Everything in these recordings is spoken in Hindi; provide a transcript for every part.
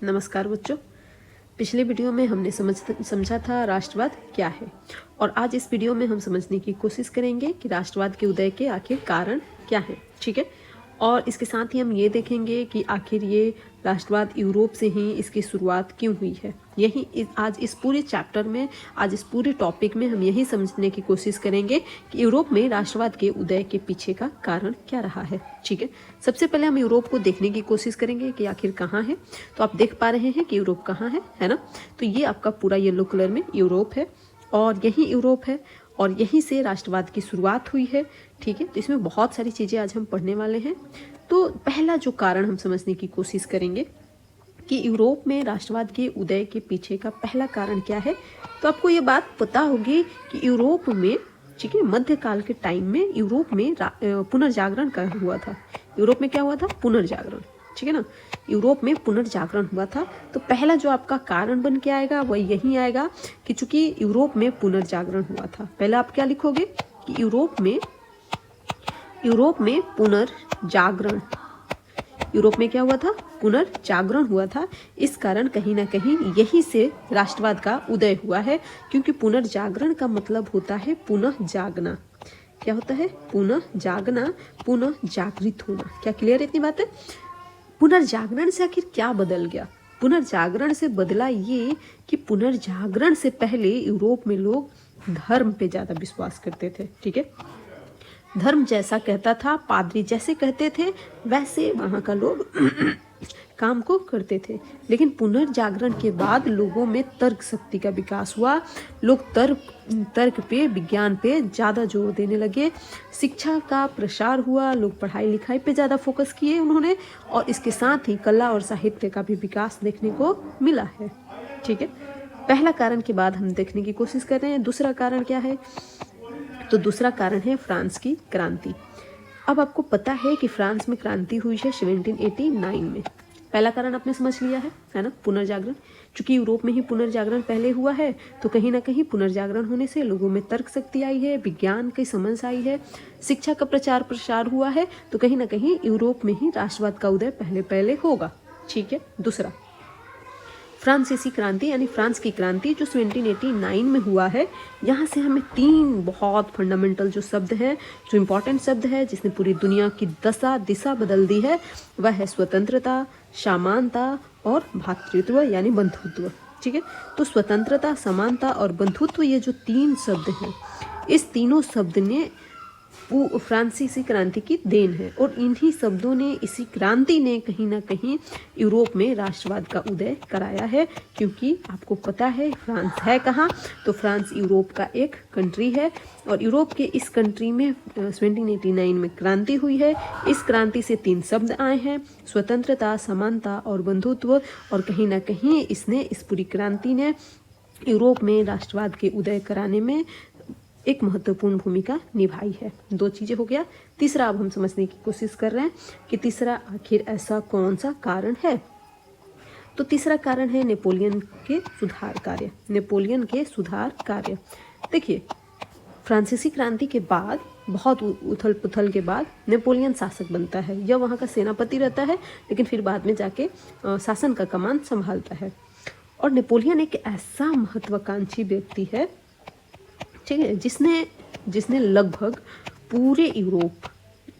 नमस्कार बच्चों। पिछले वीडियो में हमने समझा था राष्ट्रवाद क्या है, और आज इस वीडियो में हम समझने की कोशिश करेंगे कि राष्ट्रवाद के उदय के आखिर कारण क्या है। ठीक है, और इसके साथ ही हम ये देखेंगे कि आखिर ये राष्ट्रवाद यूरोप से ही इसकी शुरुआत क्यों हुई है। आज इस पूरे चैप्टर में, आज इस पूरे टॉपिक में हम यही समझने की कोशिश करेंगे कि यूरोप में राष्ट्रवाद के उदय के पीछे का कारण क्या रहा है। ठीक है, सबसे पहले हम यूरोप को देखने की कोशिश करेंगे कि आखिर कहाँ है। तो आप देख पा रहे हैं कि यूरोप कहाँ है ना। तो ये आपका पूरा येलो कलर में यूरोप है, और यही यूरोप है, और यहीं से राष्ट्रवाद की शुरुआत हुई है। ठीक है, तो इसमें बहुत सारी चीज़ें आज हम पढ़ने वाले हैं। तो पहला जो कारण हम समझने की कोशिश करेंगे कि यूरोप में राष्ट्रवाद के उदय के पीछे का पहला कारण क्या है। तो आपको ये बात पता होगी कि यूरोप में, ठीक है, मध्यकाल के टाइम में यूरोप में पुनर्जागरण का हुआ था। यूरोप में क्या हुआ था? पुनर्जागरण। ठीक है ना, यूरोप में पुनर्जागरण हुआ था। तो पहला जो आपका कारण बन के आएगा वह यही आएगा कि चूंकि यूरोप में पुनर्जागरण हुआ था। पहले आप क्या लिखोगे कि यूरोप में पुनर्जागरण, यूरोप में क्या हुआ था? पुनर्जागरण हुआ था। इस कारण कहीं ना कहीं यही से राष्ट्रवाद का उदय हुआ है, क्योंकि पुनर्जागरण का मतलब होता है पुनः जागना। क्या होता है? पुनः जागना, पुनः जागृत होना। क्या क्लियर है इतनी बात है? पुनर्जागरण से आखिर क्या बदल गया? पुनर्जागरण से बदला ये कि पुनर्जागरण से पहले यूरोप में लोग धर्म पे ज्यादा विश्वास करते थे। ठीक है, धर्म जैसा कहता था, पादरी जैसे कहते थे, वैसे वहाँ का लोग काम को करते थे। लेकिन पुनर्जागरण के बाद लोगों में तर्क शक्ति का विकास हुआ। लोग तर्क पे, विज्ञान पे ज़्यादा जोर देने लगे। शिक्षा का प्रसार हुआ, लोग पढ़ाई लिखाई पे ज़्यादा फोकस किए उन्होंने, और इसके साथ ही कला और साहित्य का भी विकास देखने को मिला है। ठीक है, पहला कारण के बाद हम देखने की कोशिश कर रहे हैं दूसरा कारण क्या है। तो दूसरा कारण है फ्रांस की क्रांति। अब आपको पता है कि फ्रांस में क्रांति हुई है 1789 में। पहला कारण आपने समझ लिया है ना, पुनर्जागरण। चूंकि यूरोप में ही पुनर्जागरण पहले हुआ है, तो कहीं ना कहीं पुनर्जागरण होने से लोगों में तर्क शक्ति आई है, विज्ञान की समझ आई है, शिक्षा का प्रचार प्रसार हुआ है। तो कहीं ना कहीं यूरोप में ही राष्ट्रवाद का उदय पहले होगा। ठीक है, दूसरा फ्रांसीसी क्रांति यानी फ्रांस की क्रांति जो 1789 में हुआ है। यहाँ से हमें तीन बहुत फंडामेंटल जो शब्द हैं, जो इम्पोर्टेंट शब्द है, जिसने पूरी दुनिया की दिशा बदल दी है, वह है स्वतंत्रता, समानता और भ्रातृत्व यानी बंधुत्व। ठीक है, तो स्वतंत्रता, समानता और बंधुत्व, ये जो तीन शब्द हैं, इस तीनों शब्द ने फ्रांसीसी क्रांति की देन है, और इन्हीं शब्दों ने, इसी क्रांति ने कहीं ना कहीं यूरोप में राष्ट्रवाद का उदय कराया है। क्योंकि आपको पता है फ्रांस है कहाँ, तो फ्रांस यूरोप का एक कंट्री है, और यूरोप के इस कंट्री में 1789 में क्रांति हुई है। इस क्रांति से तीन शब्द आए हैं, स्वतंत्रता, समानता और बंधुत्व, और कहीं ना कहीं इस पूरी क्रांति ने यूरोप में राष्ट्रवाद के उदय कराने में एक महत्वपूर्ण भूमिका निभाई है। दो चीजें हो गया। तीसरा अब हम समझने की कोशिश कर रहे हैं कि तीसरा आखिर ऐसा कौन सा कारण है। तो तीसरा कारण है नेपोलियन के सुधार कार्य। नेपोलियन के सुधार कार्य, देखिए, फ्रांसीसी क्रांति के बाद, बहुत उथल पुथल के बाद नेपोलियन शासक बनता है। यह वहाँ का सेनापति रहता है, लेकिन फिर बाद में जाके शासन का कमान संभालता है। और नेपोलियन एक ऐसा महत्वाकांक्षी व्यक्ति है, ठीक है, जिसने लगभग पूरे यूरोप,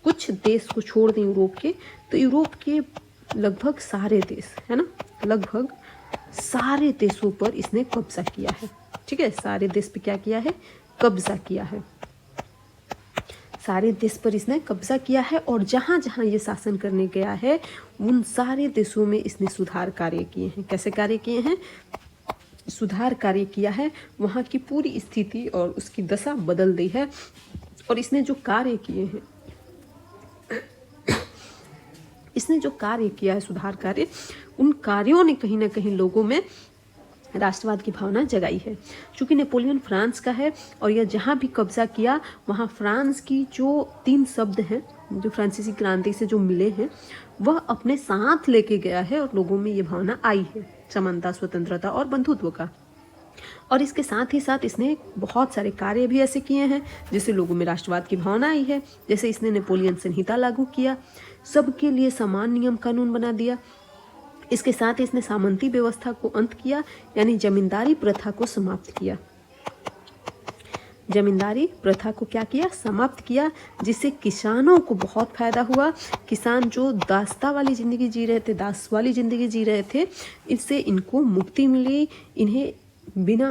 कुछ देश को छोड़ दें यूरोप के, तो यूरोप के लगभग सारे देश, है ना, लगभग सारे देशों पर इसने कब्जा किया है। ठीक है, सारे देश पे क्या किया है? कब्जा किया है। सारे देश पर इसने कब्जा किया है, और जहाँ जहाँ ये शासन करने गया है, उन सारे देशों में इसने सुधार कार्य किए हैं। कैसे कार्य किए हैं? सुधार कार्य किया है, वहाँ की पूरी स्थिति और उसकी दशा बदल दी है। और इसने जो कार्य किए हैं, इसने जो कार्य किया है, सुधार कार्य, उन कार्यों ने कहीं ना कहीं लोगों में राष्ट्रवाद की भावना जगाई है। चूंकि नेपोलियन फ्रांस का है, और यह जहाँ भी कब्जा किया, वहाँ फ्रांस की जो तीन शब्द हैं, जो फ्रांसीसी क्रांति से जो मिले हैं, वह अपने साथ लेके गया है, और लोगों में ये भावना आई है, समानता, स्वतंत्रता और बंधुत्व का। और इसके साथ ही साथ इसने बहुत सारे कार्य भी ऐसे किए हैं जिससे लोगों में राष्ट्रवाद की भावना आई है। जैसे इसने नेपोलियन संहिता लागू किया, सबके लिए समान नियम कानून बना दिया, इसके साथ ही इसने सामंती व्यवस्था को अंत किया, यानी जमींदारी प्रथा को समाप्त किया। जमींदारी प्रथा को क्या किया? समाप्त किया, जिससे किसानों को बहुत फायदा हुआ। किसान जो दास्ता वाली ज़िंदगी जी रहे थे, दास वाली ज़िंदगी जी रहे थे, इससे इनको मुक्ति मिली। इन्हें बिना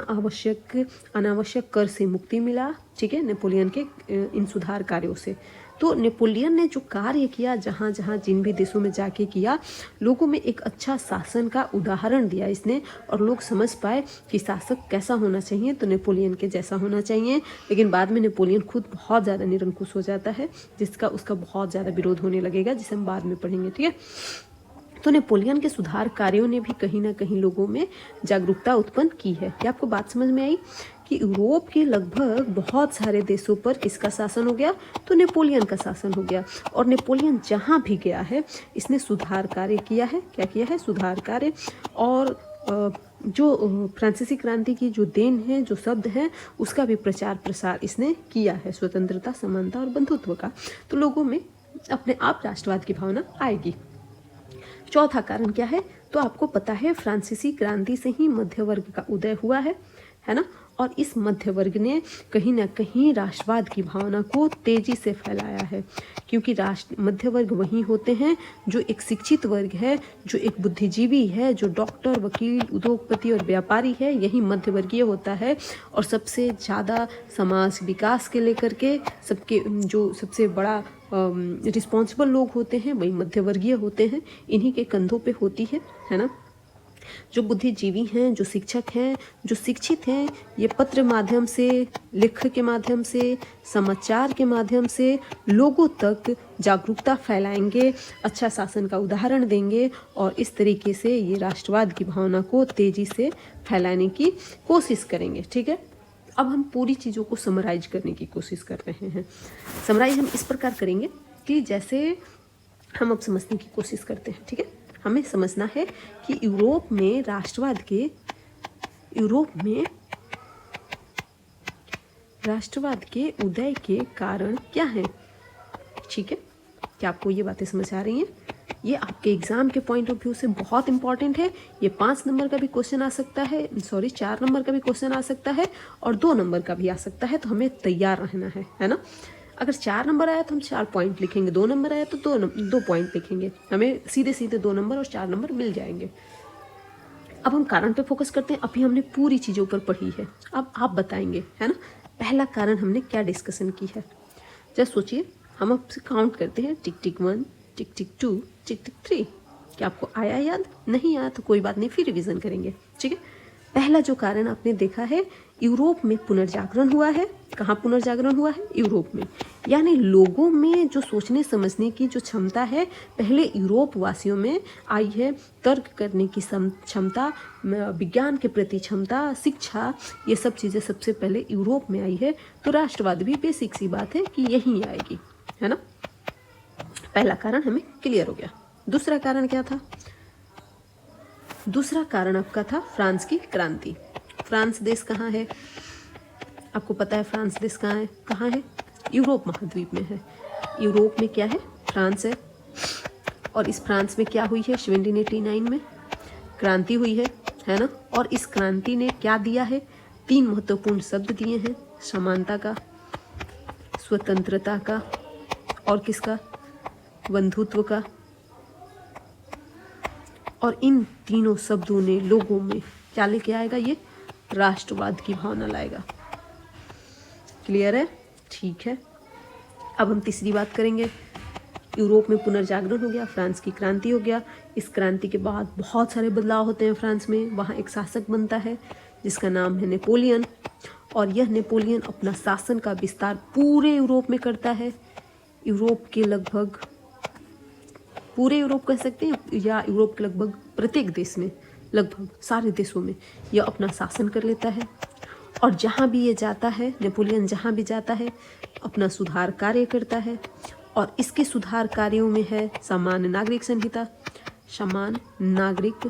अनावश्यक कर से मुक्ति मिला, ठीक है, नेपोलियन के इन सुधार कार्यों से। तो नेपोलियन ने जो कार्य किया, जहाँ जहाँ जिन भी देशों में जाके किया, लोगों में एक अच्छा शासन का उदाहरण दिया इसने, और लोग समझ पाए कि शासक कैसा होना चाहिए, तो नेपोलियन के जैसा होना चाहिए। लेकिन बाद में नेपोलियन खुद बहुत ज़्यादा निरंकुश हो जाता है, जिसका उसका बहुत ज़्यादा विरोध होने लगेगा, जिसे हम बाद में पढ़ेंगे, ठीक है। तो नेपोलियन के सुधार कार्यों ने भी कहीं ना कहीं लोगों में जागरूकता उत्पन्न की है। क्या आपको बात समझ में आई कि यूरोप के लगभग बहुत सारे देशों पर किसका शासन हो गया? तो नेपोलियन का शासन हो गया। और नेपोलियन जहाँ भी गया है, इसने सुधार कार्य किया है। क्या किया है? सुधार कार्य। और जो फ्रांसीसी क्रांति की जो देन है, जो शब्द है, उसका भी प्रचार प्रसार इसने किया है, स्वतंत्रता, समानता और बंधुत्व का। तो लोगों में अपने आप राष्ट्रवाद की भावना आएगी। चौथा कारण क्या है? तो आपको पता है, फ्रांसीसी क्रांति से ही मध्य वर्ग का उदय हुआ है ना। और इस मध्य वर्ग ने कहीं ना कहीं राष्ट्रवाद की भावना को तेजी से फैलाया है, क्योंकि मध्य वर्ग वही होते हैं जो एक शिक्षित वर्ग है, जो एक बुद्धिजीवी है, जो डॉक्टर, वकील, उद्योगपति और व्यापारी है, यही मध्य वर्गीय होता है। और सबसे ज़्यादा समाज विकास के लेकर के जो सबसे बड़ा रिस्पॉन्सिबल लोग होते हैं, वही मध्य वर्गीय होते हैं, इन्हीं के कंधों पे होती है ना। जो बुद्धिजीवी हैं, जो शिक्षक हैं, जो शिक्षित हैं, ये पत्र माध्यम से, लेख के माध्यम से, समाचार के माध्यम से लोगों तक जागरूकता फैलाएंगे, अच्छा शासन का उदाहरण देंगे, और इस तरीके से ये राष्ट्रवाद की भावना को तेजी से फैलाने की कोशिश करेंगे, ठीक है। अब हम पूरी चीज़ों को समराइज करने की कोशिश कर रहे हैं। समराइज हम इस प्रकार करेंगे कि जैसे हम अब समझने की कोशिश करते हैं, ठीक है। हमें समझना है कि यूरोप में राष्ट्रवाद के उदय के कारण क्या है, ठीक है। क्या आपको ये बातें समझ आ रही हैं? ये आपके एग्जाम के पॉइंट ऑफ व्यू से बहुत इंपॉर्टेंट है। ये 5 नंबर का भी क्वेश्चन आ सकता है, 4 नंबर का भी क्वेश्चन आ सकता है, और 2 नंबर का भी आ सकता है। तो हमें तैयार रहना है ना। अगर 4 नंबर आया तो हम 4 पॉइंट लिखेंगे, 2 नंबर आया तो 2 पॉइंट लिखेंगे, हमें सीधे 2 नंबर और 4 नंबर मिल जाएंगे। अब हम कारण पे फोकस करते हैं। अभी हमने पूरी चीज़ों पर पढ़ी है, अब आप बताएंगे, है ना। पहला कारण हमने क्या डिस्कशन की है, जस्ट सोचिए। हम आपसे काउंट करते हैं, टिक टिक 1, टिक टिक 2, टिक टिक 3। क्या आपको आया याद? नहीं आया तो कोई बात नहीं, फिर रिवीजन करेंगे, ठीक है। पहला जो कारण आपने देखा है, यूरोप में पुनर्जागरण हुआ है। कहाँ पुनर्जागरण हुआ है? यूरोप में। यानी लोगों में जो सोचने समझने की जो क्षमता है, पहले यूरोप वासियों में आई है। तर्क करने की क्षमता, विज्ञान के प्रति क्षमता, शिक्षा, ये सब चीज़ें सबसे पहले यूरोप में आई है। तो राष्ट्रवाद भी बेसिक सी बात है कि यहीं आएगी, है ना। पहला कारण हमें क्लियर हो गया। दूसरा कारण क्या था? दूसरा कारण आपका था फ्रांस की क्रांति। फ्रांस देश कहाँ है? आपको पता है फ्रांस देश कहाँ है? यूरोप महाद्वीप में है। यूरोप में क्या है? फ्रांस है। और इस फ्रांस में क्या हुई है? 1789 में क्रांति हुई है ना। और इस क्रांति ने क्या दिया है? 3 महत्वपूर्ण शब्द दिए हैं, समानता का, स्वतंत्रता का, और किसका? बंधुत्व का। और इन तीनों शब्दों ने लोगों में क्या लेके आएगा? ये राष्ट्रवाद की भावना लाएगा। क्लियर है? ठीक है। अब हम तीसरी बात करेंगे। यूरोप में पुनर्जागरण हो गया, फ्रांस की क्रांति हो गया। इस क्रांति के बाद बहुत सारे बदलाव होते हैं फ्रांस में। वहाँ एक शासक बनता है जिसका नाम है नेपोलियन, और यह नेपोलियन अपना शासन का विस्तार पूरे यूरोप में करता है। यूरोप के लगभग, पूरे यूरोप कह सकते हैं, या यूरोप के लगभग प्रत्येक देश में, लगभग सारे देशों में यह अपना शासन कर लेता है। और जहाँ भी ये जाता है, नेपोलियन जहाँ भी जाता है, अपना सुधार कार्य करता है। और इसके सुधार कार्यों में है सामान्य नागरिक संहिता, समान नागरिक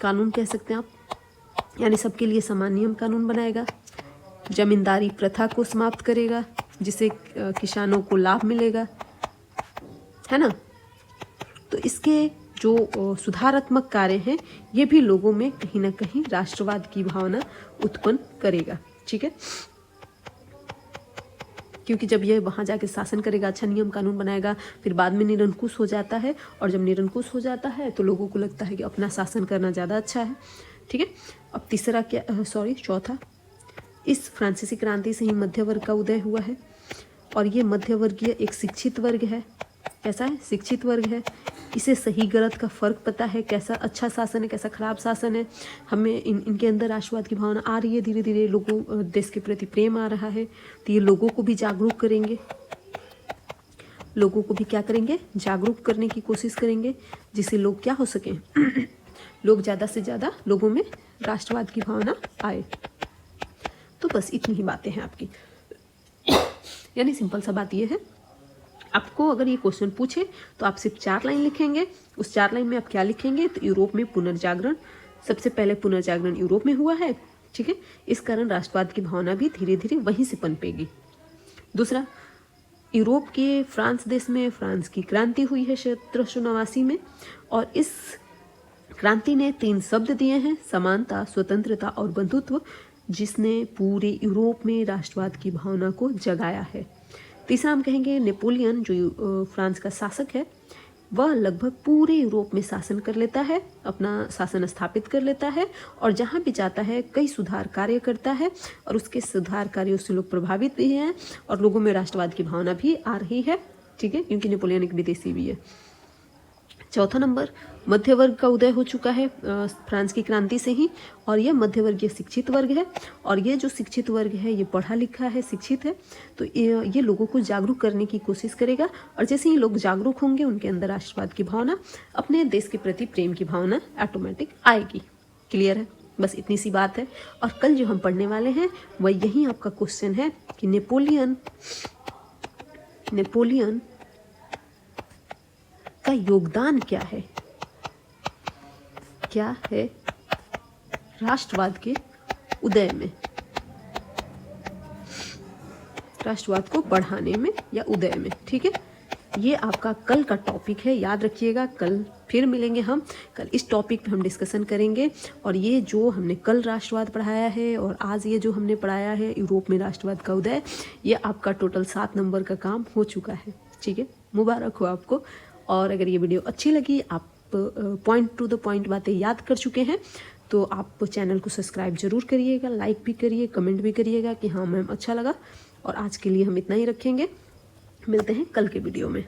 कानून कह सकते हैं आप, यानी सबके लिए समान नियम कानून बनाएगा। जमींदारी प्रथा को समाप्त करेगा, जिससे किसानों को लाभ मिलेगा, है ना। तो इसके जो सुधारात्मक कार्य हैं ये भी लोगों में कहीं ना कहीं राष्ट्रवाद की भावना उत्पन्न करेगा। ठीक है, क्योंकि जब ये वहाँ जाके शासन करेगा, अच्छा नियम कानून बनाएगा, फिर बाद में निरंकुश हो जाता है, और जब निरंकुश हो जाता है तो लोगों को लगता है कि अपना शासन करना ज़्यादा अच्छा है। ठीक है, अब तीसरा क्या, चौथा, इस फ्रांसीसी क्रांति से ही मध्य वर्ग का उदय हुआ है, और ये मध्य वर्गीय एक शिक्षित वर्ग है। कैसा है? शिक्षित वर्ग है। इसे सही गलत का फ़र्क पता है, कैसा अच्छा शासन है, कैसा खराब शासन है। हमें इनके अंदर राष्ट्रवाद की भावना आ रही है, धीरे धीरे लोगों देश के प्रति प्रेम आ रहा है, तो ये लोगों को भी जागरूक करेंगे, लोगों को भी क्या करेंगे? जागरूक करने की कोशिश करेंगे, जिससे लोग क्या हो सकें लोग ज़्यादा से ज़्यादा लोगों में राष्ट्रवाद की भावना आए। तो बस इतनी ही बातें हैं आपकी यानी सिंपल सा बात ये है, आपको अगर ये क्वेश्चन पूछे तो आप सिर्फ 4 लाइन लिखेंगे। उस 4 लाइन में आप क्या लिखेंगे? तो यूरोप में पुनर्जागरण, सबसे पहले पुनर्जागरण यूरोप में हुआ है। ठीक है, इस कारण राष्ट्रवाद की भावना भी धीरे धीरे वहीं से पनपेगी। दूसरा, यूरोप के फ्रांस देश में फ्रांस की क्रांति हुई है 1789 में, और इस क्रांति ने 3 शब्द दिए हैं, समानता, स्वतंत्रता और बंधुत्व, जिसने पूरे यूरोप में राष्ट्रवाद की भावना को जगाया है। तीसरा हम कहेंगे नेपोलियन, जो फ्रांस का शासक है, वह लगभग पूरे यूरोप में शासन कर लेता है, अपना शासन स्थापित कर लेता है, और जहाँ भी जाता है कई सुधार कार्य करता है, और उसके सुधार कार्यों से लोग प्रभावित भी हैं, और लोगों में राष्ट्रवाद की भावना भी आ रही है। ठीक है, क्योंकि नेपोलियन एक विदेशी भी है। चौथा नंबर, मध्य वर्ग का उदय हो चुका है फ्रांस की क्रांति से ही, और यह मध्य वर्गीय शिक्षित वर्ग है, और ये जो शिक्षित वर्ग है ये पढ़ा लिखा है, शिक्षित है, तो ये लोगों को जागरूक करने की कोशिश करेगा, और जैसे ही लोग जागरूक होंगे उनके अंदर राष्ट्रवाद की भावना, अपने देश के प्रति प्रेम की भावना ऑटोमेटिक आएगी। क्लियर है? बस इतनी सी बात है। और कल जो हम पढ़ने वाले हैं वह यही आपका क्वेश्चन है कि नेपोलियन का योगदान क्या है, क्या है राष्ट्रवाद के उदय में, राष्ट्रवाद को बढ़ाने में या उदय में। ठीक है, ये आपका कल का टॉपिक है, याद रखिएगा। कल फिर मिलेंगे हम, कल इस टॉपिक पे हम डिस्कशन करेंगे। और ये जो हमने कल राष्ट्रवाद पढ़ाया है और आज ये जो हमने पढ़ाया है यूरोप में राष्ट्रवाद का उदय, ये आपका टोटल 7 नंबर का काम हो चुका है। ठीक है, मुबारक हो आपको। और अगर ये वीडियो अच्छी लगी, आप पॉइंट टू द पॉइंट बातें याद कर चुके हैं, तो आप चैनल को सब्सक्राइब जरूर करिएगा, लाइक भी करिए, कमेंट भी करिएगा कि हाँ मैम अच्छा लगा। और आज के लिए हम इतना ही रखेंगे, मिलते हैं कल के वीडियो में।